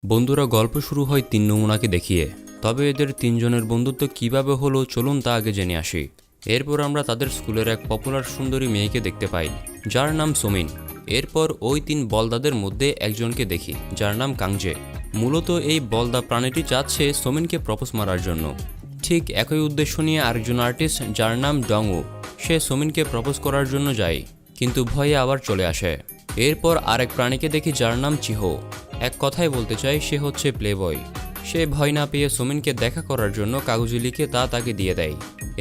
বন্ধুরা গল্প শুরু হয় তিন নমুনাকে দেখিয়ে। তবে এদের তিনজনের বন্ধুত্ব কিভাবে হলো চলুন তা আগে জেনে আসি। এরপর আমরা তাদের স্কুলের এক পপুলার সুন্দরী মেয়েকে দেখতে পাই যার নাম সোমিন। এরপর ওই তিন বলদাদের মধ্যে একজনকে দেখি যার নাম কাংজে। মূলত এই বলদা প্রাণীটি চাচ্ছে সোমিনকে প্রপোজ মারার জন্য। ঠিক একই উদ্দেশ্য নিয়ে আরেকজন আর্টিস্ট যার নাম ডংউ, সে সোমিনকে প্রপোজ করার জন্য যায় কিন্তু ভয়ে আবার চলে আসে। এরপর আরেক প্রাণীকে দেখি যার নাম চিহো। এক কথায় বলতে চাই সে হচ্ছে প্লেবয়। সে ভয় না পেয়ে সোমিনকে দেখা করার জন্য কাগজে লিখে তা তাকে দিয়ে দেয়।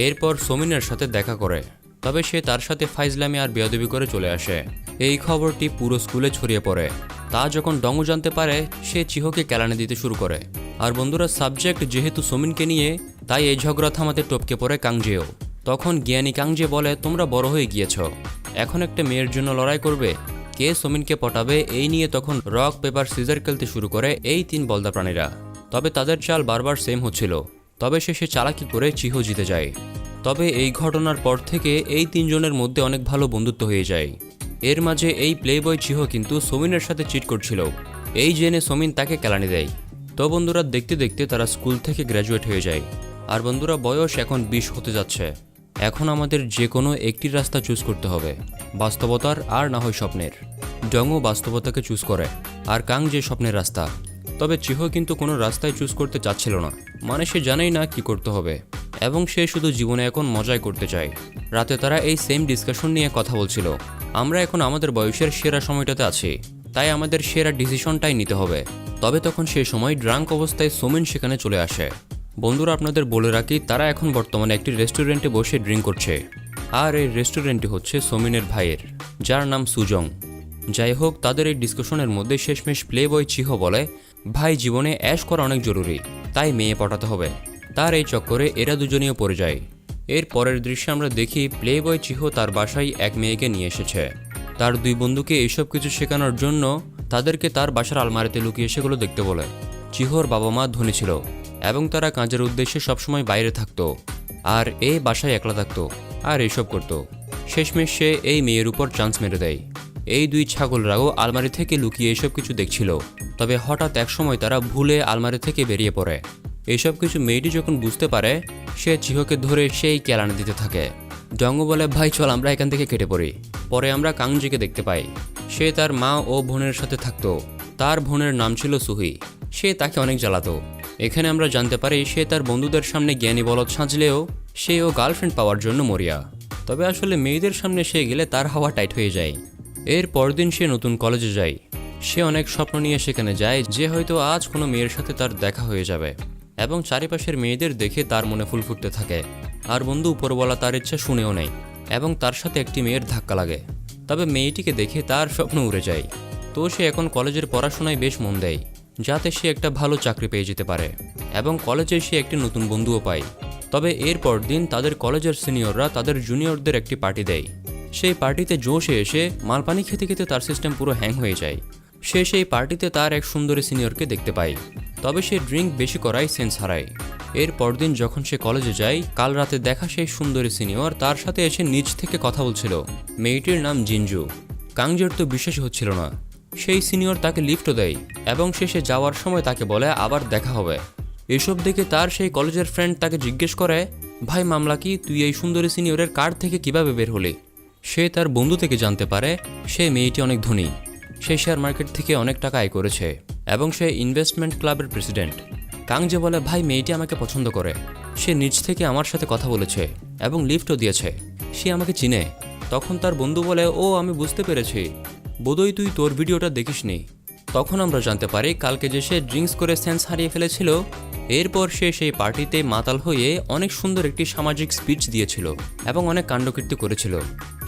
এরপর সোমিনের সাথে দেখা করে, তবে সে তার সাথে ফাইজলামি আর বেয়াদবি করে চলে আসে। এই খবরটি পুরো স্কুলে ছড়িয়ে পড়ে। তা যখন ডংউ জানতে পারে সে চিহোকে কেলানি দিতে শুরু করে। আর বন্ধুরা সাবজেক্ট যেহেতু সোমিনকে নিয়ে, তাই এই ঝগড়া থামাতে টপকে পড়ে কাংজেও। তখন জ্ঞানী কাংজে বলে, তোমরা বড় হয়ে গিয়েছ, এখন একটা মেয়ের জন্য লড়াই করবে, কে সোমিনকে পটাবে, এই নিয়ে তখন রক পেপার সিজার খেলতে শুরু করে এই তিন বলদা প্রাণীরা। তবে তাদের চাল বারবার সেম হচ্ছিল, তবে শেষে চালাকি করে চিহো জিতে যায়। তবে এই ঘটনার পর থেকে এই তিনজনের মধ্যে অনেক ভালো বন্ধুত্ব হয়ে যায়। এর মাঝে এই প্লেবয় চিহো কিন্তু সোমিনের সাথে চিট করছিল, এই জেনে সোমিন তাকে কেলানি দেয়। তো বন্ধুরা দেখতে দেখতে তারা স্কুল থেকে গ্র্যাজুয়েট হয়ে যায়। আর বন্ধুরা বয়স এখন 20 হতে যাচ্ছে। এখন আমাদের যে কোনো একটি রাস্তা চুজ করতে হবে, বাস্তবতার আর না হয় স্বপ্নের। ডংও বাস্তবতাকে চুজ করে আর কাং যে স্বপ্নের রাস্তা। তবে চিহো কিন্তু কোনো রাস্তায় চুজ করতে চাচ্ছিল না, মানে সে জানেই না কি করতে হবে এবং সে শুধু জীবনে এখন মজাই করতে চায়। রাতে তারা এই সেম ডিসকাশন নিয়ে কথা বলছিল। আমরা এখন আমাদের বয়সের সেরা সময়টাতে আছি, তাই আমাদের সেরা ডিসিশনটাই নিতে হবে। তবে তখন সেই সময় ড্রাঙ্ক অবস্থায় সোমিন সেখানে চলে আসে। বন্ধুরা আপনাদের বলে রাখি, তারা এখন বর্তমানে একটি রেস্টুরেন্টে বসে ড্রিঙ্ক করছে। আর এই রেস্টুরেন্টটি হচ্ছে সোমিনের ভাইয়ের, যার নাম সুজং। যাই হোক, তাদের এই ডিসকাশনের মধ্যে শেষমেশ প্লেবয় চিহো বলে, ভাই জীবনে অ্যাশ করা অনেক জরুরি, তাই মেয়ে পটাতে হবে। তার এই চক্করে এরা দুজনেও পড়ে যায়। এর পরের দৃশ্যে আমরা দেখি প্লেবয় চিহো তার বাসায় এক মেয়েকে নিয়ে এসেছে। তার দুই বন্ধুকে এইসব কিছু শেখানোর জন্য তাদেরকে তার বাসার আলমারিতে লুকিয়ে সেগুলো দেখতে বলে। চিহোর বাবা মা ধনী ছিল এবং তারা কাজের উদ্দেশ্যে সবসময় বাইরে থাকতো আর এই বাসায় একলা থাকতো আর এইসব করত। শেষমেশ সে এই মেয়ের উপর চান্স মেরে দেয়। এই দুই ছাগলরাও আলমারি থেকে লুকিয়ে এসব কিছু দেখছিল। তবে হঠাৎ একসময় তারা ভুলে আলমারি থেকে বেরিয়ে পড়ে। এইসব কিছু মেয়েটি যখন বুঝতে পারে, সে চিহোকে ধরে সেই কেলানি দিতে থাকে। ডংও বলে, ভাই চল আমরা এখান থেকে কেটে পড়ি। পরে আমরা কাংজিকে দেখতে পাই। সে তার মা ও বোনের সাথে থাকতো। তার বোনের নাম ছিল সুহি। সে তাকে অনেক জ্বালাতো। এখানে আমরা জানতে পারি সে তার বন্ধুদের সামনে জ্ঞানী বলদ সাজলেও সেও গার্লফ্রেন্ড পাওয়ার জন্য মরিয়া। তবে আসলে মেয়েদের সামনে সে গেলে তার হাওয়া টাইট হয়ে যায়। এর পরদিন সে নতুন কলেজে যায়। সে অনেক স্বপ্ন নিয়ে সেখানে যায় যে হয়তো আজ কোনো মেয়ের সাথে তার দেখা হয়ে যাবে এবং চারিপাশের মেয়েদের দেখে তার মনে ফুল ফুটতে থাকে। আর বন্ধু উপরওয়ালা তার ইচ্ছা শুনেও নেয় এবং তার সাথে একটি মেয়ের ধাক্কা লাগে। তবে মেয়েটিকে দেখে তার স্বপ্ন উড়ে যায়। তো সে এখন কলেজের পড়াশোনায় বেশ মন দেয় যাতে সে একটা ভালো চাকরি পেয়ে যেতে পারে এবং কলেজে সে একটি নতুন বন্ধুও পায়। তবে এরপর দিন তাদের কলেজের সিনিয়ররা তাদের জুনিয়রদের একটি পার্টি দেয়। সেই পার্টিতে জোশে এসে মালপানি খেতে খেতে তার সিস্টেম পুরো হ্যাং হয়ে যায়। সে সেই পার্টিতে তার এক সুন্দরী সিনিয়রকে দেখতে পায়, তবে সে ড্রিঙ্ক বেশি করায় সেন্স হারায়। এর পরদিন যখন সে কলেজে যায়, কাল রাতে দেখা সেই সুন্দরী সিনিয়র তার সাথে এসে নিচ থেকে কথা বলছিল। মেয়েটির নাম জিনজু। কাংজের তো বিশ্বাসই হচ্ছিল না। সেই সিনিয়র তাকে লিফটও দেয় এবং শেষে যাওয়ার সময় তাকে বলে আবার দেখা হবে। এসব দেখে তার সেই কলেজের ফ্রেন্ড তাকে জিজ্ঞেস করে, ভাই মামলা কি, তুই এই সুন্দরী সিনিয়রের কার্ড থেকে কিভাবে বের হলি? সে তার বন্ধু থেকে জানতে পারে সে মেয়েটি অনেক ধনী। সে শেয়ার মার্কেট থেকে অনেক টাকা আয় করেছে এবং সে ইনভেস্টমেন্ট ক্লাবের প্রেসিডেন্ট। কাংজে বলে, ভাই মেয়েটি আমাকে পছন্দ করে, সে নিজ থেকে আমার সাথে কথা বলেছে এবং লিফটও দিয়েছে, সে আমাকে চিনে। তখন তার বন্ধু বলে, ও আমি বুঝতে পেরেছি, বোধহয় তুই তোর ভিডিওটা দেখিসনি। তখন আমরা জানতে পারি কালকে যে সে ড্রিঙ্কস করে সেন্স হারিয়ে ফেলেছিল, এরপর সে সেই পার্টিতে মাতাল হয়ে অনেক সুন্দর একটি সামাজিক স্পিচ দিয়েছিল এবং অনেক কাণ্ডকীর্তি করেছিল।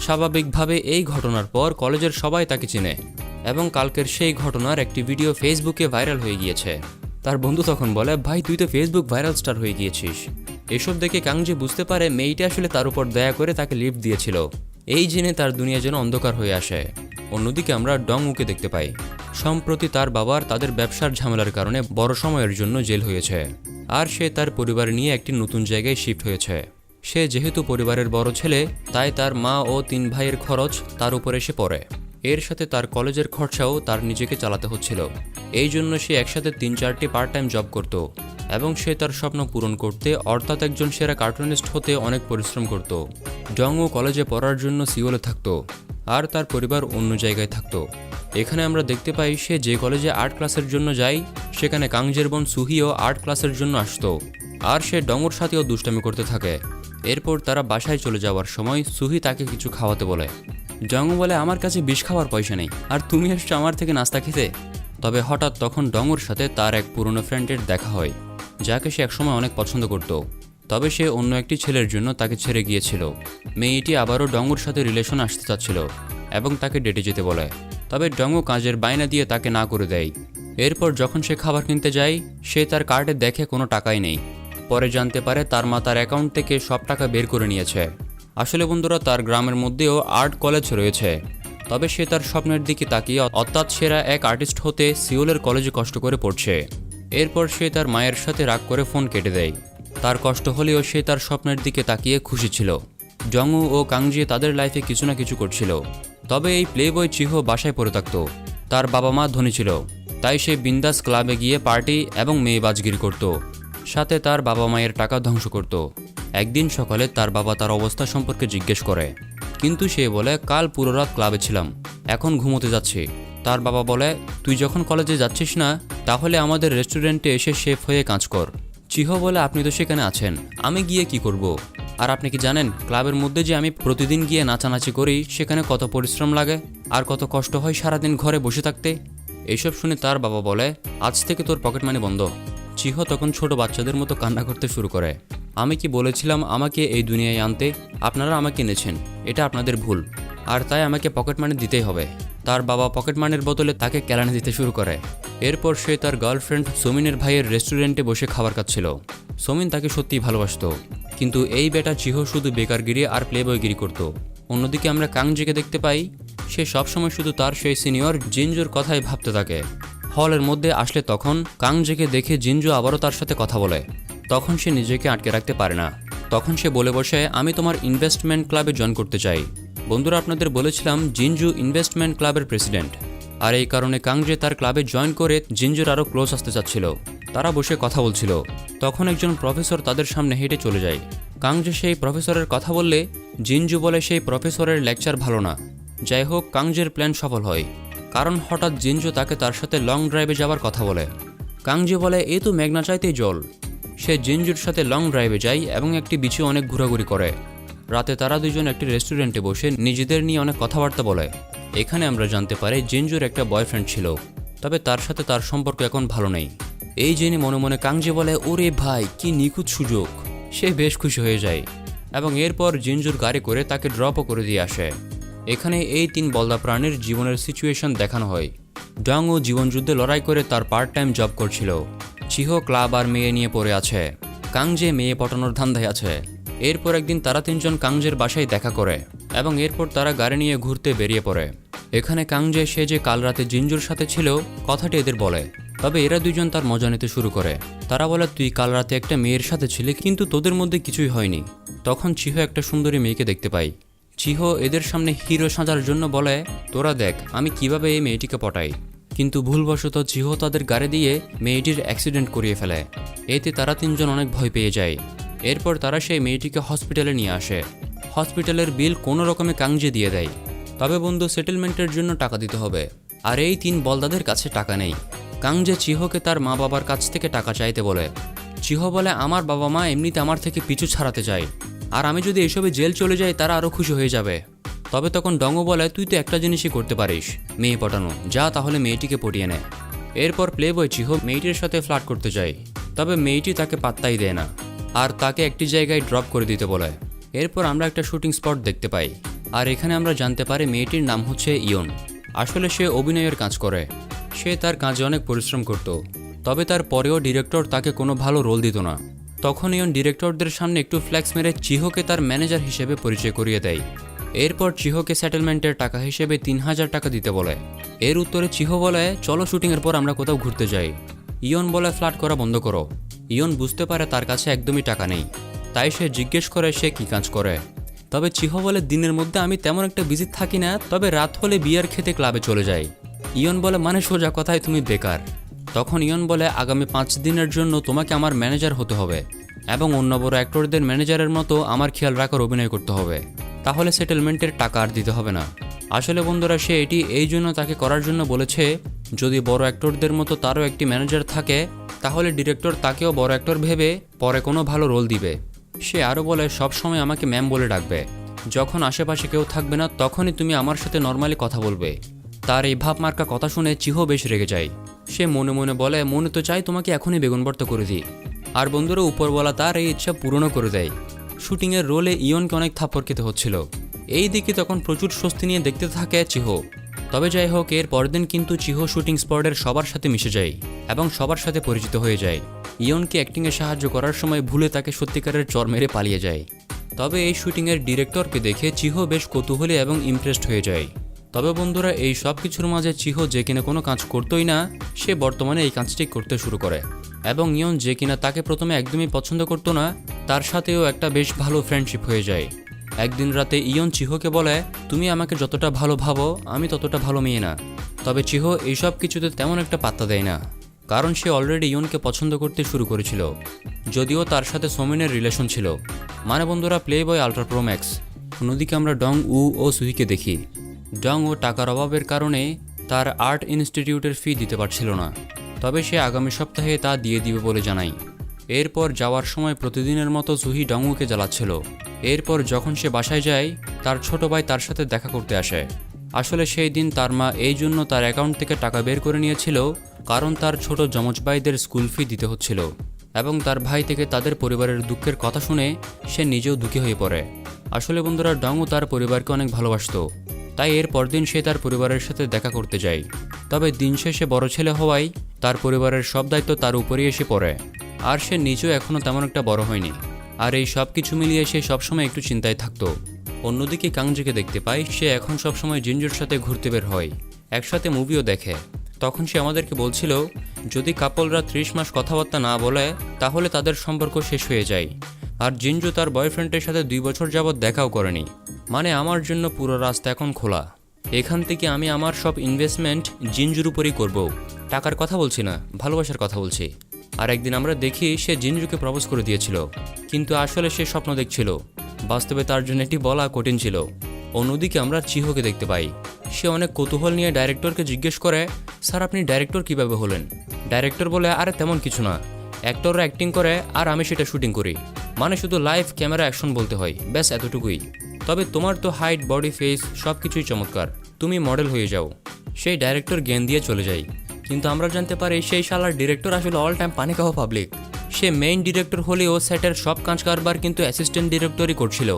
স্বাভাবিকভাবে এই ঘটনার পর কলেজের সবাই তাকে চিনে এবং কালকের সেই ঘটনার একটি ভিডিও ফেসবুকে ভাইরাল হয়ে গিয়েছে। তার বন্ধু তখন বলে, ভাই তুই তো ফেসবুক ভাইরাল স্টার হয়ে গিয়েছিস। এসব দেখে কাংজি বুঝতে পারে মেয়েটা আসলে তার উপর দয়া করে তাকে লিফট দিয়েছিল। এই জেনে তার দুনিয়া যেন অন্ধকার হয়ে আসে। অন্যদিকে আমরা ডংউকে দেখতে পাই। সম্প্রতি তার বাবার তাদের ব্যবসার ঝামেলার কারণে বড় সময়ের জন্য জেল হয়েছে আর সে তার পরিবার নিয়ে একটি নতুন জায়গায় শিফট হয়েছে। সে যেহেতু পরিবারের বড় ছেলে, তাই তার মা ও 3 ভাইয়ের খরচ তার উপর এসে পড়ে। এর সাথে তার কলেজের খরচাও তার নিজেকে চালাতে হচ্ছিল। এই জন্য সে একসাথে 3-4টি পার্ট টাইম জব করত এবং সে তার স্বপ্ন পূরণ করতে অর্থাৎ একজন সেরা কার্টুনিস্ট হতে অনেক পরিশ্রম করত। জংও কলেজে পড়ার জন্য সিওলে থাকতো আর তার পরিবার অন্য জায়গায় থাকতো। এখানে আমরা দেখতে পাই সে যে কলেজে আর্ট ক্লাসের জন্য যায় সেখানে কাংজের বোন সুহিও আর্ট ক্লাসের জন্য আসতো আর সে ডংর সাথেও দুষ্টামি করতে থাকে। এরপর তারা বাসায় চলে যাওয়ার সময় সুহি তাকে কিছু খাওয়াতে বলে। জং বলে আমার কাছে বিষ খাওয়ার পয়সা নেই আর তুমি এসছো আমার থেকে নাস্তা খেতে। তবে হঠাৎ তখন ডংর সাথে তার এক পুরনো ফ্রেন্ডের দেখা হয় যাকে সে একসময় অনেক পছন্দ করত। তবে সে অন্য একটি ছেলের জন্য তাকে ছেড়ে গিয়েছিল। মেয়েটি আবারও ডংর সাথে রিলেশন আসতে চাচ্ছিল এবং তাকে ডেটে যেতে বলে। তবে ডংও কাজের বায়না দিয়ে তাকে না করে দেয়। এরপর যখন সে খাবার কিনতে যায় সে তার কার্ডে দেখে কোনো টাকাই নেই। পরে জানতে পারে তার মা তার অ্যাকাউন্ট থেকে সব টাকা বের করে নিয়েছে। আসলে বন্ধুরা তার গ্রামের মধ্যেও আর্ট কলেজ রয়েছে। তবে সে তার স্বপ্নের দিকে তাকিয়ে অর্থাৎ সেরা এক আর্টিস্ট হতে সিওলের কলেজে কষ্ট করে পড়ছে। এরপর সে তার মায়ের সাথে রাগ করে ফোন কেটে দেয়। তার কষ্ট হলেও সে তার স্বপ্নের দিকে তাকিয়ে খুশি ছিল। জংউ ও কাংজি তাদের লাইফে কিছু না কিছু করছিল। তবে এই প্লেবয় চিহো বাসায় পড়ে থাকত। তার বাবা মা ধনী ছিল, তাই সে বিন্দাস ক্লাবে গিয়ে পার্টি এবং মেয়েবাজগিরি করত, সাথে তার বাবা মায়ের টাকা ধ্বংস করত। একদিন সকালে তার বাবা তার অবস্থা সম্পর্কে জিজ্ঞেস করে, কিন্তু সে বলে কাল পুরো রাত ক্লাবে ছিলাম, এখন ঘুমোতে যাচ্ছি। তার বাবা বলে তুই যখন কলেজে যাচ্ছিস না তাহলে আমাদের রেস্টুরেন্টে এসে শেফ হয়ে কাজ কর। চিহো বলে আপনি তো সেখানে আছেন, আমি গিয়ে কি করব? আর আপনি কি জানেন ক্লাবের মধ্যে যে আমি প্রতিদিন গিয়ে নাচানাচি করি সেখানে কত পরিশ্রম লাগে আর কত কষ্ট হয় সারাদিন ঘরে বসে থাকতে? এইসব শুনে তার বাবা বলে আজ থেকে তোর পকেট মানি বন্ধ। চিহো তখন ছোট বাচ্চাদের মতো কান্না করতে শুরু করে। আমি কি বলেছিলাম আমাকে এই দুনিয়ায় আনতে? আপনারা আমাকে এনেছেন, এটা আপনাদের ভুল, আর তাই আমাকে পকেট মানি দিতেই হবে। তার বাবা পকেট মানির বদলে তাকে কেলানি দিতে শুরু করে। এরপর সে তার গার্লফ্রেন্ড সোমিনের ভাইয়ের রেস্টুরেন্টে বসে খাবার খাচ্ছিল। সোমিন তাকে সত্যিই ভালোবাসত, কিন্তু এই বেটা চিহো শুধু বেকারগিরি আর প্লেবয়গিরি করত। অন্যদিকে আমরা কাংজিকে দেখতে পাই সে সবসময় শুধু তার সেই সিনিয়র জিনজোর কথাই ভাবতে থাকে। হলের মধ্যে আসলে তখন কাংজিকে দেখে জিনজো আবারও তার সাথে কথা বলে। তখন সে নিজেকে আটকে রাখতে পারে না। তখন সে বলে বসে আমি তোমার ইনভেস্টমেন্ট ক্লাবে জয়েন করতে চাই। বন্ধুরা আপনাদের বলেছিলাম জিনজু ইনভেস্টমেন্ট ক্লাবের প্রেসিডেন্ট, আর এই কারণে কাংজে তার ক্লাবে জয়েন করে জিনজুর আরও ক্লোজ আসতে চাচ্ছিল। তারা বসে কথা বলছিল, তখন একজন প্রফেসর তাদের সামনে হেঁটে চলে যায়। কাংজে সেই প্রফেসরের কথা বললে জিনজু বলে সেই প্রফেসরের লেকচার ভালো না। যাই হোক কাংজের প্ল্যান সফল হয়, কারণ হঠাৎ জিনজু তাকে তার সাথে লং ড্রাইভে যাওয়ার কথা বলে। কাংজে বলে এ তো মেঘনা চাইতেই জল। সে জিনজুর সাথে লং ড্রাইভে যায় এবং একটি বিচে অনেক ঘোরাঘুরি করে। রাতে তারা দুজন একটি রেস্টুরেন্টে বসে নিজেদের নিয়ে অনেক কথাবার্তা বলে। এখানে আমরা জানতে পারি জিনজুর একটা বয়ফ্রেন্ড ছিল, তবে তার সাথে তার সম্পর্ক এখন ভালো নেই। এই জেনে মনে মনে কাংজে বলে ওরে ভাই কি নিখুঁত সুযোগ। সে বেশ খুশি হয়ে যায় এবং এরপর জিনজুর গাড়ি করে তাকে ড্রপও করে দিয়ে আসে। এখানে এই 3 বলদা প্রাণীর জীবনের সিচুয়েশন দেখানো হয়। ডং ও জীবনযুদ্ধে লড়াই করে তার পার্ট টাইম জব করছিল। চিহো ক্লাব আর মেয়ে নিয়ে পড়ে আছে। কাংজে মেয়ে পটানোর ধান্দায় আছে। এরপর একদিন তারা 3 জন কাংজের বাসায় দেখা করে এবং এরপর তারা গাড়ি নিয়ে ঘুরতে বেরিয়ে পড়ে। এখানে কাংজে সে যে কাল রাতে জিনজুর সাথে ছিল কথাটি এদের বলে। তবে এরা দুজন তার মজা নিতে শুরু করে। তারা বলে তুই কাল রাতে একটা মেয়ের সাথে ছিলি, কিন্তু তোদের মধ্যে কিছুই হয়নি। তখন চিহো একটা সুন্দরী মেয়েকে দেখতে পাই। চিহো এদের সামনে হিরো সাজার জন্য বলে তোরা দেখ আমি কিভাবে এই মেয়েটিকে পটাই। কিন্তু ভুলবশত চিহো তাদের গাড়ি দিয়ে মেয়েটির অ্যাক্সিডেন্ট করিয়ে ফেলে। এতে তারা 3 জন অনেক ভয় পেয়ে যায়। এরপর তারা সেই মেয়েটিকে হসপিটালে নিয়ে আসে। হসপিটালের বিল কোনো রকমে কাংজে দিয়ে দেয়। তবে বন্ধু সেটেলমেন্টের জন্য টাকা দিতে হবে, আর এই 3 বলদাদের কাছে টাকা নেই। কাংজে চিহোকে তার মা বাবার কাছ থেকে টাকা চাইতে বলে। চিহো বলে আমার বাবা মা এমনিতে আমার থেকে পিছু ছাড়াতে চায়, আর আমি যদি এসবে জেল চলে যাই তারা আরও খুশি হয়ে যাবে। তবে তখন ডংও বলে তুই তো একটা জিনিসই করতে পারিস, মেয়ে পটানো, যা তাহলে মেয়েটিকে পটিয়ে নে। এরপর প্লেবয় চিহো মেয়েটির সাথে ফ্লার্ট করতে যায়, তবে মেয়েটি তাকে পাত্তাই দেয় না আর তাকে একটি জায়গায় ড্রপ করে দিতে বলে। এরপর আমরা একটা শুটিং স্পট দেখতে পাই, আর এখানে আমরা জানতে পারি মেয়েটির নাম হচ্ছে ইয়ন। আসলে সে অভিনয়ের কাজ করে। সে তার কাজে অনেক পরিশ্রম করত, তবে তার পরেও ডিরেক্টর তাকে কোনো ভালো রোল দিত না। তখন ইয়ন ডিরেক্টরদের সামনে একটু ফ্ল্যাক্স মেরে চিহোকে তার ম্যানেজার হিসেবে পরিচয় করিয়ে দেয়। এরপর চিহোকে সেটেলমেন্টের টাকা হিসেবে 3000 টাকা দিতে বলে। এর উত্তরে চিহো বলে চলো শুটিংয়ের পর আমরা কোথাও ঘুরতে যাই। ইয়ন বলে ফ্লার্ট করা বন্ধ করো। ইয়ন বুঝতে পারে তার কাছে একদমই টাকা নেই, তাই সে জিজ্ঞেস করে সে কী কাজ করে। তবে চিহো বলে দিনের মধ্যে আমি তেমন একটা বিজি থাকি না, তবে রাত হলে বিয়ার খেতে ক্লাবে চলে যাই। ইয়ন বলে মানে সোজা কথায় তুমি বেকার। তখন ইয়ন বলে আগামী 5 দিনের জন্য তোমাকে আমার ম্যানেজার হতে হবে এবং অন্য বড় অ্যাক্টরদের ম্যানেজারের মতো আমার খেয়াল রাখার অভিনয় করতে হবে, তাহলে সেটেলমেন্টের টাকা আর দিতে হবে না। আসলে বন্ধুরা সে এটি এই জন্য তাকে করার জন্য বলেছে, যদি বড় অ্যাক্টরদের মতো তারও একটি ম্যানেজার থাকে তাহলে ডিরেক্টর তাকেও বড় অ্যাক্টর ভেবে পরে কোনো ভালো রোল দিবে। সে আরও বলে সবসময় আমাকে ম্যাম বলে ডাকবে, যখন আশেপাশে কেউ থাকবে না তখনই তুমি আমার সাথে নর্মালি কথা বলবে। তার এই ভাব মার্কা কথা শুনে চিহো বেশ রেগে যায়। সে মনে মনে বলে মনে তো চাই তোমাকে এখনই বেগুন ভর্তা করে দিই। আর বন্ধুরা উপরওয়ালা তার এই ইচ্ছা পূরণও করে দেয়। শুটিংয়ের রোলে ইয়নকে অনেক থাপ্পড় খেতে হচ্ছিল, এই দিকে তখন প্রচুর স্বস্তি নিয়ে দেখতে থাকে চিহো। তবে যাই হোক এর পরদিন কিন্তু চিহো শুটিং স্পটের সবার সাথে মিশে যায় এবং সবার সাথে পরিচিত হয়ে যায়। ইয়নকে অ্যাক্টিংয়ে সাহায্য করার সময় ভুলে তাকে সত্যিকারের চর মেরে পালিয়ে যায়। তবে এই শুটিংয়ের ডিরেক্টরকে দেখে চিহো বেশ কৌতূহলী এবং ইমপ্রেসড হয়ে যায়। তবে বন্ধুরা এই সব কিছুর মাঝে চিহো যে কিনা কোনো কাজ করতোই না, সে বর্তমানে এই কাজটি করতে শুরু করে এবং ইয়ন যে কিনা তাকে প্রথমে একদমই পছন্দ করতো না, তার সাথেও একটা বেশ ভালো ফ্রেন্ডশিপ হয়ে যায়। একদিন রাতে ইয়ন চিহোকে বলে তুমি আমাকে যতটা ভালো ভাবো আমি ততটা ভালো মেয়ে না। তবে চিহো এইসব কিছুতে তেমন একটা পাত্তা দেয় না, কারণ সে অলরেডি ইয়নকে পছন্দ করতে শুরু করেছিল, যদিও তার সাথে সোমিনের রিলেশন ছিল। মানে বন্ধুরা প্লে বয় আলট্রা প্রো ম্যাক্স। অন্যদিকে আমরা ডং উ ও সুহিকে দেখি। ডং ও টাকার অভাবের কারণে তার আর্ট ইনস্টিটিউটের ফি দিতে পারছিল না, তবে সে আগামী সপ্তাহে তা দিয়ে দিবে বলে জানায়। এরপর যাওয়ার সময় প্রতিদিনের মতো সুহি ডংউকে জ্বালাচ্ছিল। এরপর যখন সে বাসায় যায় তার ছোট ভাই তার সাথে দেখা করতে আসে। আসলে সেই দিন তার মা এই জন্য তার অ্যাকাউন্ট থেকে টাকা বের করে নিয়েছিল, কারণ তার ছোট যমজ ভাইদের স্কুল ফি দিতে হচ্ছিল এবং তার ভাই থেকে তাদের পরিবারের দুঃখের কথা শুনে সে নিজেও দুঃখী হয়ে পড়ে। আসলে বন্ধুরা ডংউ তার পরিবারকে অনেক ভালোবাসতো, তাই এর পরদিন সে তার পরিবারের সাথে দেখা করতে যায়। তবে দিন শেষে বড় ছেলে হওয়ায় তার পরিবারের সব দায়িত্ব তার উপরেই এসে পড়ে, আর সে নিজেও এখনও তেমন একটা বড় হয়নি। আর এই সব কিছু মিলিয়ে সে সবসময় একটু চিন্তায় থাকতো। অন্যদিকে কাংজিকে দেখতে পাই, সে এখন সবসময় জিনজুর সাথে ঘুরতে বের হয়, একসাথে মুভিও দেখে। তখন সে আমাদেরকে বলছিল যদি কাপলরা 30 মাস কথাবার্তা না বলে তাহলে তাদের সম্পর্ক শেষ হয়ে যায়। আর জিনজু তার বয়ফ্রেন্ডের সাথে 2 বছর যাবৎ দেখাও করেনি। মানে আমার জন্য পুরো রাস্তা এখন খোলা, এখান থেকে আমি আমার সব ইনভেস্টমেন্ট জিনজুর উপরই করব। টাকার কথা বলছি না, ভালোবাসার কথা বলছি। আর একদিন আমরা দেখি সে জিনজুকে প্রপোজ করে দিয়েছিল, কিন্তু আসলে সে স্বপ্ন দেখছিল, বাস্তবে তার জন্য এটি বলা কঠিন ছিল। অন্যদিকে আমরা চিহোকে দেখতে পাই, সে অনেক কৌতূহল নিয়ে ডাইরেক্টরকে জিজ্ঞেস করে স্যার আপনি ডাইরেক্টর কিভাবে হলেন? ডাইরেক্টর বলে আরে তেমন কিছু না, অ্যাক্টররা অ্যাক্টিং করে আর আমি সেটা শুটিং করি, মানে শুধু লাইভ ক্যামেরা অ্যাকশন বলতে হয়, ব্যাস এতটুকুই। তবে তোমার তো হাইট বডি ফেস সব কিছুই চমৎকার, তুমি মডেল হয়ে যাও। সেই ডাইরেক্টর জ্ঞান দিয়ে চলে যায়, কিন্তু আমরা জানতে পারি সেই শালার ডিরেক্টর আসলে অল টাইম পানি খাওয়া পাবলিক। সে মেইন ডিরেক্টর হলেও সেটের সব কাজ কারবার কিন্তু অ্যাসিস্ট্যান্ট ডিরেক্টরই করছিল,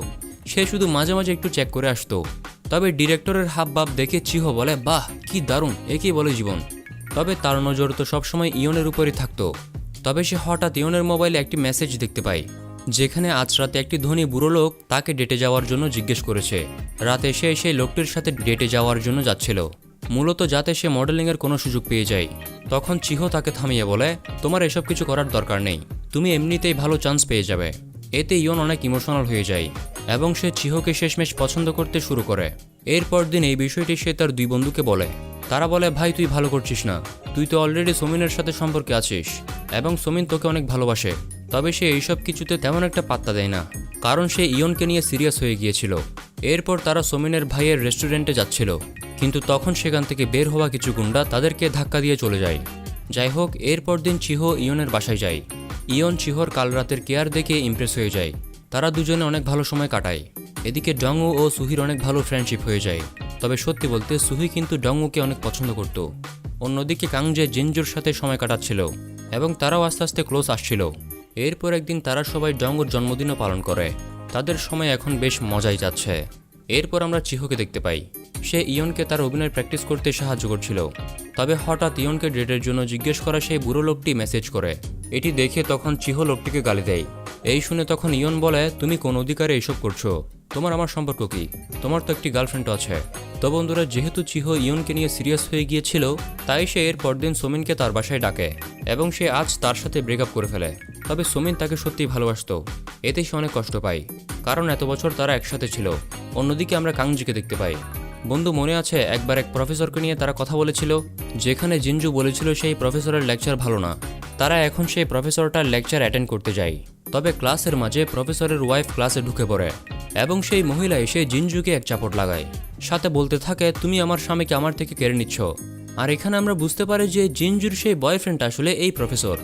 সে শুধু মাঝে মাঝে একটু চেক করে আসতো। তবে ডিরেক্টরের হাব ভাব দেখে চিহো বলে বাহ কি দারুণ, একেই বলে জীবন। তবে তার নজর তো সবসময় ইয়নের উপরই থাকতো। তবে সে হঠাৎ ইয়নের মোবাইলে একটি মেসেজ দেখতে পায়, যেখানে আজ রাতে একটি ধনী বুড়ো লোক তাকে ডেটে যাওয়ার জন্য জিজ্ঞেস করেছে। রাতে সে সেই লোকটির সাথে ডেটে যাওয়ার জন্য যাচ্ছিল, মূলত যাতে সে মডেলিংয়ের কোনো সুযোগ পেয়ে যায়। তখন চিহো তাকে থামিয়ে বলে তোমার এসব কিছু করার দরকার নেই, তুমি এমনিতেই ভালো চান্স পেয়ে যাবে। এতে ইয়ন অনেক ইমোশনাল হয়ে যায় এবং সে চিহোকে শেষমেশ পছন্দ করতে শুরু করে। এরপর দিন এই বিষয়টি সে তার 2 বন্ধুকে বলে। তারা বলে ভাই তুই ভালো করছিস না, তুই তো অলরেডি সোমিনের সাথে সম্পর্কে আছিস এবং সোমিন তোকে অনেক ভালোবাসে। তবে সে এইসব কিছুতে তেমন একটা পাত্তা দেয় না, কারণ সে ইয়নকে নিয়ে সিরিয়াস হয়ে গিয়েছিল। এরপর তারা সোমিনের ভাইয়ের রেস্টুরেন্টে যাচ্ছিল, কিন্তু তখন সেখান থেকে বের হওয়া কিছু গুন্ডা তাদেরকে ধাক্কা দিয়ে চলে যায়। যাই হোক এরপর দিন চিহো ইয়নের বাসায় যায়। ইয়ন চিহোর কাল রাতের কেয়ার দেখে ইমপ্রেস হয়ে যায়, তারা দুজনে অনেক ভালো সময় কাটায়। এদিকে ডংউ ও সুহির অনেক ভালো ফ্রেন্ডশিপ হয়ে যায়। তবে সত্যি বলতে সুহি কিন্তু ডংউকে অনেক পছন্দ করত। অন্যদিকে কাংজে জিনজুর সাথে সময় কাটাচ্ছিল এবং তারাও আস্তে আস্তে ক্লোজ আসছিল। এরপর একদিন তারা সবাই ডংউর জন্মদিনও পালন করে, তাদের সময় এখন বেশ মজাই যাচ্ছে। এরপর আমরা চিহোকে দেখতে পাই, সে ইয়নকে তার অভিনয় প্র্যাকটিস করতে সাহায্য করছিল। তবে হঠাৎ ইয়নকে ডেটের জন্য জিজ্ঞেস করা সেই বুড়ো লোকটি মেসেজ করে। এটি দেখে তখন চিহো লোকটিকে গালি দেয়। এই শুনে তখন ইয়ন বলে তুমি কোন অধিকারে এইসব করছো, তোমার আমার সম্পর্ক কি, তোমার তো একটি গার্লফ্রেন্ড আছে। তো বন্ধুরা যেহেতু চিহো ইয়নকে নিয়ে সিরিয়াস হয়ে গিয়েছিল, তাই সে এর পরদিন সোমিনকে তার বাসায় ডাকে এবং সে আজ তার সাথে ব্রেকআপ করে ফেলে। তবে সোমিন তাকে সত্যিই ভালোবাসতো। এতে সে অনেক কষ্ট পায়, কারণ এত বছর তারা একসাথে ছিল। অন্যদিকে আমরা কাংজিকে দেখতে পাই। বন্ধু, মনে আছে একবার এক প্রফেসরকে নিয়ে তারা কথা বলেছিল, যেখানে জিনজু বলেছিল সেই প্রফেসরের লেকচার ভালো না। তারা এখন সেই প্রফেসরটার লেকচার অ্যাটেন্ড করতে যায়। তবে ক্লাসের মাঝে প্রফেসরের ওয়াইফ ক্লাসে ঢুকে পড়ে এবং সেই মহিলা এসে জিনজুকে এক চাপট লাগায়, সাথে বলতে থাকে, তুমি আমার স্বামীকে আমার থেকে কেড়ে নিচ্ছ। আর এখানে আমরা বুঝতে পারি যে জিনজুর সেই বয়ফ্রেন্ড আসলে এই প্রফেসর।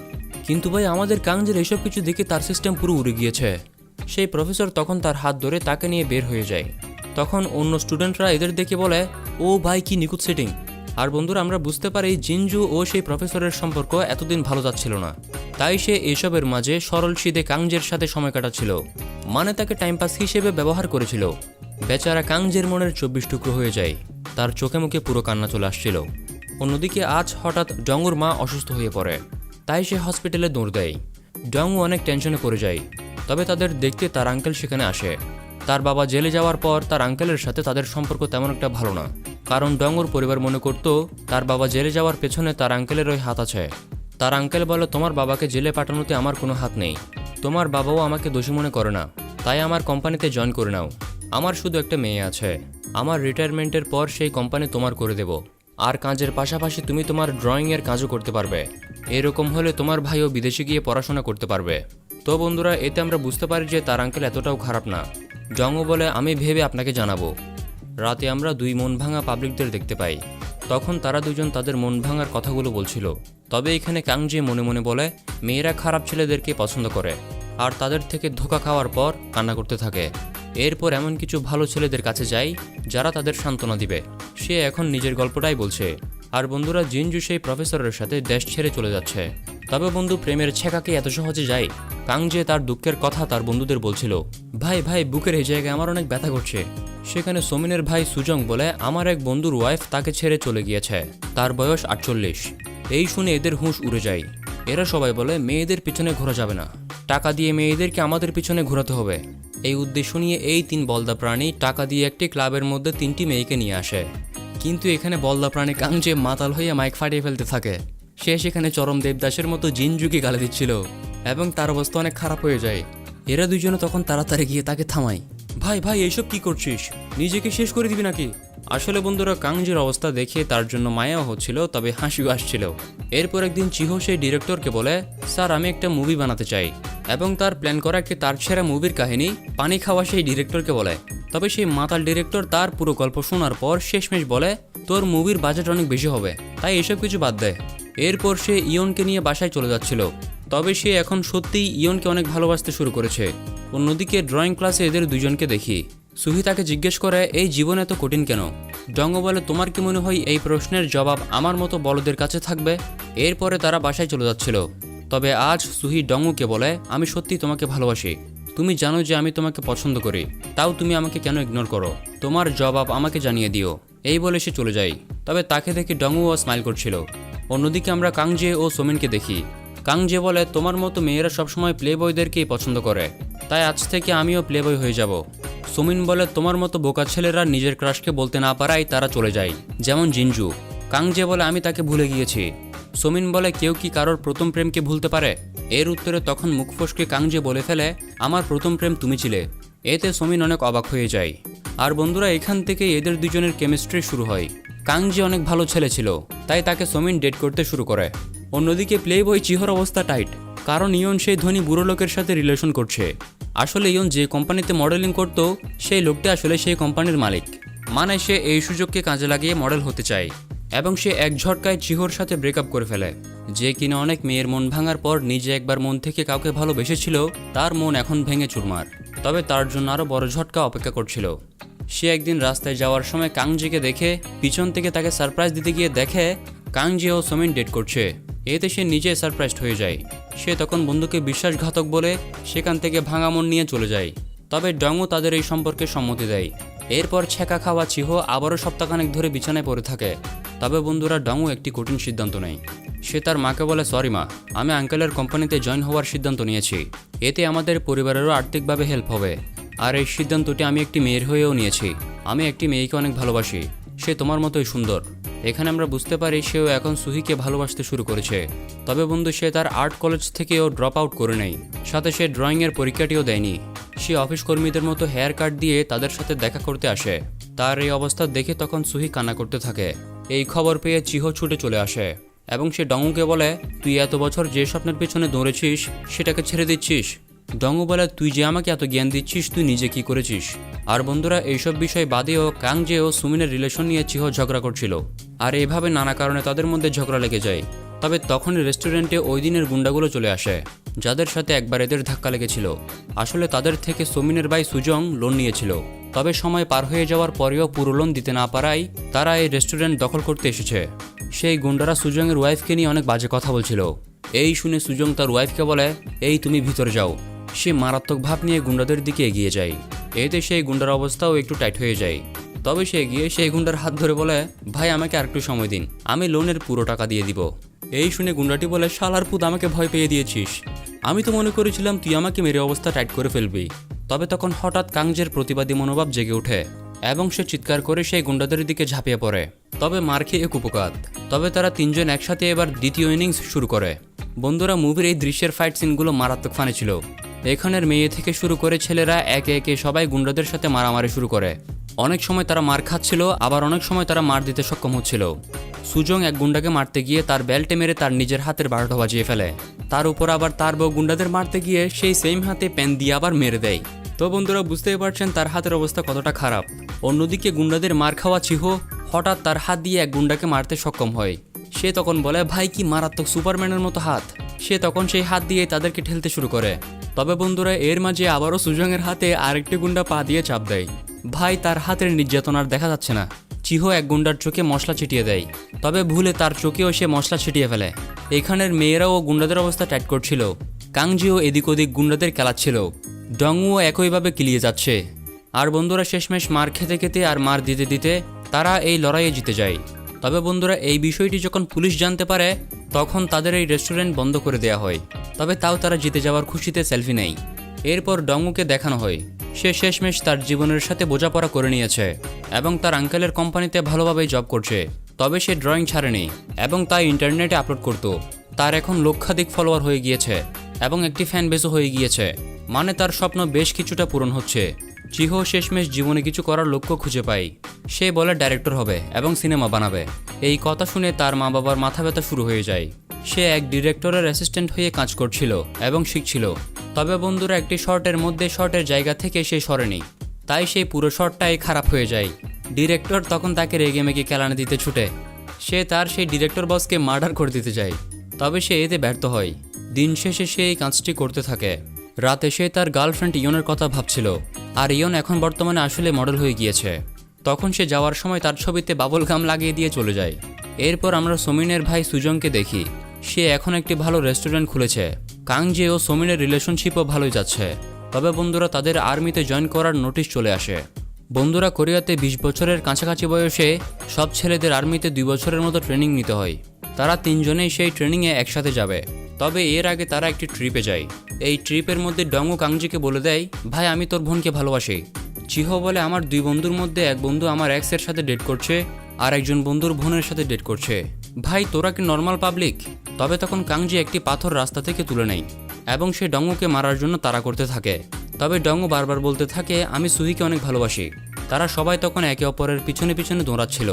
কিন্তু ভাই, আমাদের কাংজের এসব কিছু দেখে তার সিস্টেম পুরো উড়ে গিয়েছে। সেই প্রফেসর তখন তার হাত ধরে তাকে নিয়ে বের হয়ে যায়। তখন অন্য স্টুডেন্টরা এদের দেখে বলে, ও ভাই, কি নিখুঁত সেটিং। আর বন্ধুরা, আমরা বুঝতে পারি জিনজু ও সেই প্রফেসরের সম্পর্ক এতদিন ভালো যাচ্ছিল না। তাই সে এসবের মাঝে সরল সিধে কাংজের সাথে সময় কাটাচ্ছিল, মানে তাকে টাইম পাস হিসেবে ব্যবহার করেছিল। বেচারা কাংজের মনের 24 টুকরো হয়ে যায়, তার চোখে মুখে পুরো কান্না চলে আসছিল। অন্যদিকে আজ হঠাৎ ডঙ্গুর মা অসুস্থ হয়ে পড়ে, তাই সে হসপিটালে দৌড় দেয়। ডঙ্গু অনেক টেনশনে পড়ে যায়। তবে তাদের দেখতে তার আঙ্কেল সেখানে আসে। তার বাবা জেলে যাওয়ার পর তার আঙ্কেলের সাথে তাদের সম্পর্ক তেমন একটা ভালো না, কারণ ডঙ্গুর পরিবার মনে করত তার বাবা জেলে যাওয়ার পেছনে তার আঙ্কেলের ওই হাত আছে। তার আঙ্কেল বলে, তোমার বাবাকে জেলে পাঠানোতে আমার কোনো হাত নেই, তোমার বাবাও আমাকে দোষী মনে করে না, তাই আমার কোম্পানিতে জয়েন করে নাও। আমার শুধু একটা মেয়ে আছে, আমার রিটায়ারমেন্টের পর সেই কোম্পানি তোমার করে দেব, আর কাজের পাশাপাশি তুমি তোমার ড্রয়িংয়ের কাজও করতে পারবে। এরকম হলে তোমার ভাইও বিদেশে গিয়ে পড়াশোনা করতে পারবে। তো বন্ধুরা, এতে আমরা বুঝতে পারি যে তার আঙ্কেল এতটাও খারাপ না। ডঙ্গু বলে, আমি ভেবে আপনাকে জানাবো। রাতে আমরা দুই মন ভাঙা পাবলিকদের দেখতে পাই। তখন তারা দুজন তাদের মন ভাঙার কথাগুলো বলছিল। তবে এখানে কাংজি মনে মনে বলে, মেয়েরা খারাপ ছেলেদেরকে পছন্দ করে আর তাদের থেকে ধোঁকা খাওয়ার পর কান্না করতে থাকে। এরপর এমন কিছু ভালো ছেলেদের কাছে যায় যারা তাদের সান্ত্বনা দিবে। সে এখন নিজের গল্পটাই বলছে। আর বন্ধুরা, জিনজু সেই প্রফেসরের সাথে দেশ ছেড়ে চলে যাচ্ছে। তবে বন্ধু, প্রেমের ছেঁকাকে এত সহজে যায়? কাংজে তার দুঃখের কথা তার বন্ধুদের বলছিল, ভাই ভাই, বুকের এই জায়গায় আমার অনেক ব্যথা করছে। সেখানে সোমিনের ভাই সুজং বলে, আমার এক বন্ধুর ওয়াইফ তাকে ছেড়ে চলে গিয়েছে, তার বয়স 48। এই শুনে এদের হুঁশ উড়ে যায়। এরা সবাই বলে, মেয়েদের পিছনে ঘোরা যাবে না, টাকা দিয়ে মেয়েদেরকে আমাদের পিছনে ঘোরাতে হবে। এই উদ্দেশ্য নিয়ে এই 3 বলদা প্রাণী টাকা দিয়ে একটি ক্লাবের মধ্যে 3টি মেয়েকে নিয়ে আসে। কিন্তু এখানে বলদা প্রাণী কাংজে মাতাল হয়ে মাইক ফাটিয়ে ফেলতে থাকে। সে সেখানে চরম দেবদাসের মতো জিনজুকে গালি দিচ্ছিল এবং তার অবস্থা অনেক খারাপ হয়ে যায়। এরা দুজনে তখন তাড়াতাড়ি গিয়ে তাকে থামায়। ভাই ভাই, এইসব কি করছিস? নিজেকে শেষ করে দিবি নাকি? আসলে বন্ধুরা, কাংজির অবস্থা দেখে তার জন্য মায়াও হচ্ছিল, তবে হাসিও আসছিল। এরপর একদিন চিহো সেই ডিরেক্টরকে বলে, স্যার, আমি একটা মুভি বানাতে চাই। এবং তার প্ল্যান করা একটি তার ছেঁড়া মুভির কাহিনী পানি খাওয়া সেই ডিরেক্টরকে বলে। তবে সেই মাতাল ডিরেক্টর তার পুরো গল্প শোনার পর শেষমেশ বলে, তোর মুভির বাজেট অনেক বেশি হবে, তাই এসব কিছু বাদ দেয়। এরপর সে ইয়নকে নিয়ে বাসায় চলে যাচ্ছিল। তবে সে এখন সত্যিই ইয়নকে অনেক ভালোবাসতে শুরু করেছে। অন্যদিকে ড্রয়িং ক্লাসে এদের দুজনকে দেখি। সুহি তাকে জিজ্ঞেস করে, এই জীবন এত কঠিন কেন? ডঙ্গো বলে, তোমার কি মনে হয় এই প্রশ্নের জবাব আমার মতো বড়দের কাছে থাকবে? এরপরে তারা বাসায় চলে যাচ্ছিল। তবে আজ সুহি ডঙ্গুকে বলে, আমি সত্যি তোমাকে ভালোবাসি, তুমি জানো যে আমি তোমাকে পছন্দ করি, তাও তুমি আমাকে কেন ইগনোর করো? তোমার জবাব আমাকে জানিয়ে দিও। এই বলে সে চলে যায়। তবে তাকে দেখে ডঙ্গুও স্মাইল করছিল। অন্যদিকে আমরা কাংজে ও সোমিনকে দেখি। কাংজে বলে, তোমার মতো মেয়েরা সবসময় প্লে বয়দেরকেই পছন্দ করে, তাই আজ থেকে আমিও প্লে বয় হয়ে যাব। সোমিন বলে, তোমার মতো বোকা ছেলেরা নিজের ক্রাশকে বলতে না পারায় তারা চলে যায়, যেমন জিনজু। কাংজে বলে, আমি তাকে ভুলে গিয়েছি। সোমিন বলে, কেউ কি কারোর প্রথম প্রেমকে ভুলতে পারে? এর উত্তরে তখন মুখ ফসকে কাংজে বলে ফেলে, আমার প্রথম প্রেম তুমি ছিলে। এতে সোমিন অনেক অবাক হয়ে যায়। আর বন্ধুরা, এখান থেকে এদের দুজনের কেমিস্ট্রি শুরু হয়। কাংজে অনেক ভালো ছেলে ছিল, তাই তাকে সোমিন ডেট করতে শুরু করে। অন্যদিকে প্লে বয় চিহোর অবস্থা টাইট, কারণ ইয়ন সেই ধনী বুড়ো লোকের সাথে রিলেশন করছে। আসলে ইয়ন যে কোম্পানিতে মডেলিং করতো সেই লোকটি আসলে সেই কোম্পানির মালিক, মানে সে এই সুযোগকে কাজে লাগিয়ে মডেল হতে চায়। এবং সে এক ঝটকায় চিহোর সাথে ব্রেকআপ করে ফেলে। যে কিনা অনেক মেয়ের মন ভাঙার পর নিজে একবার মন থেকে কাউকে ভালোবেসেছিল, তার মন এখন ভেঙে চুরমার। তবে তার জন্য আরও বড় ঝটকা অপেক্ষা করছিল। সে একদিন রাস্তায় যাওয়ার সময় কাংজিকে দেখে পিছন থেকে তাকে সারপ্রাইজ দিতে গিয়ে দেখে কাংজি ও সোমিন ডেট করছে। এতে সে নিজে সারপ্রাইজড হয়ে যায়। সে তখন বন্ধুকে বিশ্বাসঘাতক বলে সেখান থেকে ভাঙা মন নিয়ে চলে যায়। তবে ডঙ্গু তাদের এই সম্পর্কে সম্মতি দেয়। এরপর ছেঁকা খাওয়া চিহো আবারও সপ্তাহখানেক ধরে বিছানায় পড়ে থাকে। তবে বন্ধুরা, ডঙ্গু একটি কঠিন সিদ্ধান্ত নেয়। সে তার মাকে বলে, সরি মা, আমি আঙ্কেলের কোম্পানিতে জয়েন হওয়ার সিদ্ধান্ত নিয়েছি। এতে আমাদের পরিবারেরও আর্থিকভাবে হেল্প হবে। আর এই সিদ্ধান্তটি আমি একটি মেয়ের হয়েও নিয়েছি। আমি একটি মেয়েকে অনেক ভালোবাসি। সে তোমার মতোই সুন্দর। এখানে আমরা বুঝতে পারি সেও এখন সুহিকে ভালোবাসতে শুরু করেছে। তবে বন্ধু, সে তার আর্ট কলেজ থেকেও ড্রপ আউট করে নেয়, সাথে সে ড্রয়িংয়ের পরীক্ষাটিও দেয়নি। সে অফিস কর্মীদের মতো হেয়ার কাট দিয়ে তাদের সাথে দেখা করতে আসে। তার এই অবস্থা দেখে তখন সুহি কান্না করতে থাকে। এই খবর পেয়ে চিহো ছুটে চলে আসে এবং সে ডঙ্গুকে বলে, তুই এত বছর যে স্বপ্নের পেছনে দৌড়েছিস সেটাকে ছেড়ে দিচ্ছিস। ডঙ্গু বলে, তুই যে আমাকে এত জ্ঞান দিচ্ছিস তুই নিজে কি করেছিস। আর বন্ধুরা, এইসব বিষয় বাদেও কাংজে ও সুমিনের রিলেশন নিয়ে চিহো ঝগড়া করছিল, আর এভাবে নানা কারণে তাদের মধ্যে ঝগড়া লেগে যায়। তবে তখনই রেস্টুরেন্টে ওই দিনের গুন্ডাগুলো চলে আসে, যাদের সাথে একবার এদের ধাক্কা লেগেছিল। আসলে তাদের থেকে সুমিনের ভাই সুজং লোন নিয়েছিল, তবে সময় পার হয়ে যাওয়ার পরেও পুরো লোন দিতে না পারায় তারা এই রেস্টুরেন্ট দখল করতে এসেছে। সেই গুন্ডারা সুজংয়ের ওয়াইফকে নিয়ে অনেক বাজে কথা বলছিল। এই শুনে সুজং তার ওয়াইফকে বলে, এই তুমি ভিতরে যাও। সে মারাত্মক ভাব নিয়ে গুন্ডাদের দিকে এগিয়ে যায়। এতে সেই গুন্ডার অবস্থাও একটু টাইট হয়ে যায়। তবে সে গিয়ে সেই গুন্ডার হাত ধরে বলে, ভাই আমাকে আরেকটু সময় দিন, আমি লোনের পুরো টাকা দিয়ে দিব। এই শুনে গুন্ডাটি বলে, শালার পুত, আমাকে ভয় পেয়ে দিয়েছিস। আমি তো মনে করেছিলাম তুই আমাকে মেরে অবস্থা টাইট করে ফেলবি। তবে তখন হঠাৎ কাংজের প্রতিবাদী মনোভাব জেগে ওঠে এবং সে চিৎকার করে সেই গুন্ডাদের দিকে ঝাঁপিয়ে পড়ে। তবে মার খেয়ে কুপকাত। তবে তারা তিনজন একসাথে এবার দ্বিতীয় ইনিংস শুরু করে। বন্ধুরা, মুভির এই দৃশ্যের ফাইট সিনগুলো মারাত্মক ফানি ছিল। এখানের মেয়ে থেকে শুরু করে ছেলেরা একে একে সবাই গুন্ডাদের সাথে মারামারি শুরু করে। অনেক সময় তারা মার খাচ্ছিল, আবার অনেক সময় তারা মার দিতে সক্ষম হচ্ছিল। সুজং এক গুন্ডাকে মারতে গিয়ে তার বেল্টে মেরে তার নিজের হাতের 12টা বাজিয়ে ফেলে। তার উপর আবার তার বউ গুন্ডাদের মারতে গিয়ে সেই সেম হাতে পেন দিয়ে আবার মেরে দেয়। তো বন্ধুরা, বুঝতেই পারছেন তার হাতের অবস্থা কতটা খারাপ। অন্যদিকে গুন্ডাদের মার খাওয়া চিহো হঠাৎ তার হাত দিয়ে এক গুন্ডাকে মারতে সক্ষম হয়। সে তখন বলে, ভাই কি মারাত্মক সুপারম্যানের মতো হাত। সে তখন সেই হাত দিয়ে তাদেরকে ঠেলতে শুরু করে। তবে বন্ধুরা, এর মাঝে আবারও সুজংয়ের হাতে আরেকটি গুন্ডা পা দিয়ে চাপ দেয়। ভাই, তার হাতের নির্যাতন আর দেখা যাচ্ছে না। চিহো এক গুন্ডার চোখে মশলা ছিটিয়ে দেয়, তবে ভুলে তার চোখেও সে মশলা ছিটিয়ে ফেলে। এখানের মেয়েরাও গুন্ডাদের অবস্থা টাইট করছিল। কাংজিও এদিক ওদিক গুন্ডাদের খেলাচ্ছিল। ডংউও একইভাবে কিলিয়ে যাচ্ছে। আর বন্ধুরা, শেষমেশ মার খেতে খেতে আর মার দিতে দিতে তারা এই লড়াইয়ে জিতে যায়। তবে বন্ধুরা, এই বিষয়টি যখন পুলিশ জানতে পারে তখন তাদের এই রেস্টুরেন্ট বন্ধ করে দেওয়া হয়। তবে তাও তারা জিতে যাওয়ার খুশিতে সেলফি নেয়। এরপর ডংউকে দেখানো হয় সে শেষমেশ তার জীবনের সাথে বোঝাপড়া করে নিয়েছে এবং তার আঙ্কেলের কোম্পানিতে ভালোভাবেই জব করছে। তবে সে ড্রয়িং ছাড়েনি এবং তা ইন্টারনেটে আপলোড করত। তার এখন লক্ষাধিক ফলোয়ার হয়ে গিয়েছে এবং একটি ফ্যান বেসও হয়ে গিয়েছে, মানে তার স্বপ্ন বেশ কিছুটা পূরণ হচ্ছে। চিহো শেষমেশ জীবনে কিছু করার লক্ষ্য খুঁজে পায়। সে বলে ডাইরেক্টর হবে এবং সিনেমা বানাবে। এই কথা শুনে তার মা বাবার মাথা ব্যথা শুরু হয়ে যায়। সে এক ডিরেক্টরের অ্যাসিস্ট্যান্ট হয়ে কাজ করছিল এবং শিখছিল। তবে বন্ধুরা, একটি শর্টের মধ্যে শর্টের জায়গা থেকে সে সরেনি, তাই সেই পুরো শর্টটাই খারাপ হয়ে যায়। ডিরেক্টর তখন তাকে রেগে মেগে কেলানি দিতে ছুটে। সে তার সেই ডিরেক্টর বসকে মার্ডার করে দিতে যায়, তবে সে এতে ব্যর্থ হয়। দিন শেষে সে এই কাজটি করতে থাকে। রাতে সে তার গার্লফ্রেন্ড ইয়নের কথা ভাবছিল, আর ইয়ন এখন বর্তমানে আসলে মডেল হয়ে গিয়েছে। তখন সে যাওয়ার সময় তার ছবিতে বাবল গাম লাগিয়ে দিয়ে চলে যায়। এরপর আমরা সোমিনের ভাই সুজংকে দেখি। সে এখন একটি ভালো রেস্টুরেন্ট খুলেছে। কাংজে ও সোমিনের রিলেশনশিপও ভালোই যাচ্ছে। তবে বন্ধুরা, তাদের আর্মিতে জয়েন করার নোটিশ চলে আসে। বন্ধুরা, কোরিয়াতে 20 বছরের কাছাকাছি বয়সে সব ছেলেদের আর্মিতে 2 বছরের মতো ট্রেনিং নিতে হয়। তারা তিনজনেই সেই ট্রেনিংয়ে একসাথে যাবে। তবে এর আগে তারা একটি ট্রিপে যায়। এই ট্রিপের মধ্যে ডংউ কাংজিকে বলে দেয়, ভাই আমি তোর বোনকে ভালোবাসি। চিহো বলে, আমার 2 বন্ধুর মধ্যে এক বন্ধু আমার এক্সের সাথে ডেট করছে আর একজন বন্ধুর বোনের সাথে ডেট করছে। ভাই তোরা কি নর্মাল পাবলিক? তবে তখন কাংজি একটি পাথর রাস্তা থেকে তুলে নেয় এবং সে ডংউকে মারার জন্য তাড়া করতে থাকে। তবে ডংউ বারবার বলতে থাকে, আমি সুহিকে অনেক ভালোবাসি। তারা সবাই তখন একে অপরের পিছনে পিছনে দৌড়াচ্ছিল।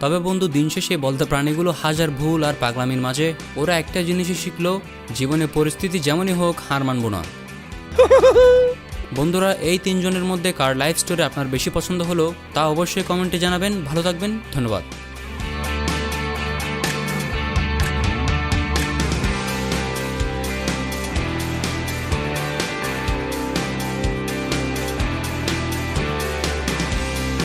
তবে বন্ধু, দিন শেষে বলতে প্রাণীগুলো হাজার ভুল আর পাগলামির মাঝে ওরা একটা জিনিসই শিখলো, জীবনে পরিস্থিতি যেমনই হোক হার মানব না। বন্ধুরা, এই 3 জনের মধ্যে কার লাইফ স্টোরি আপনার বেশি পছন্দ হলো তা অবশ্যই কমেন্টে জানাবেন। ভালো থাকবেন, ধন্যবাদ।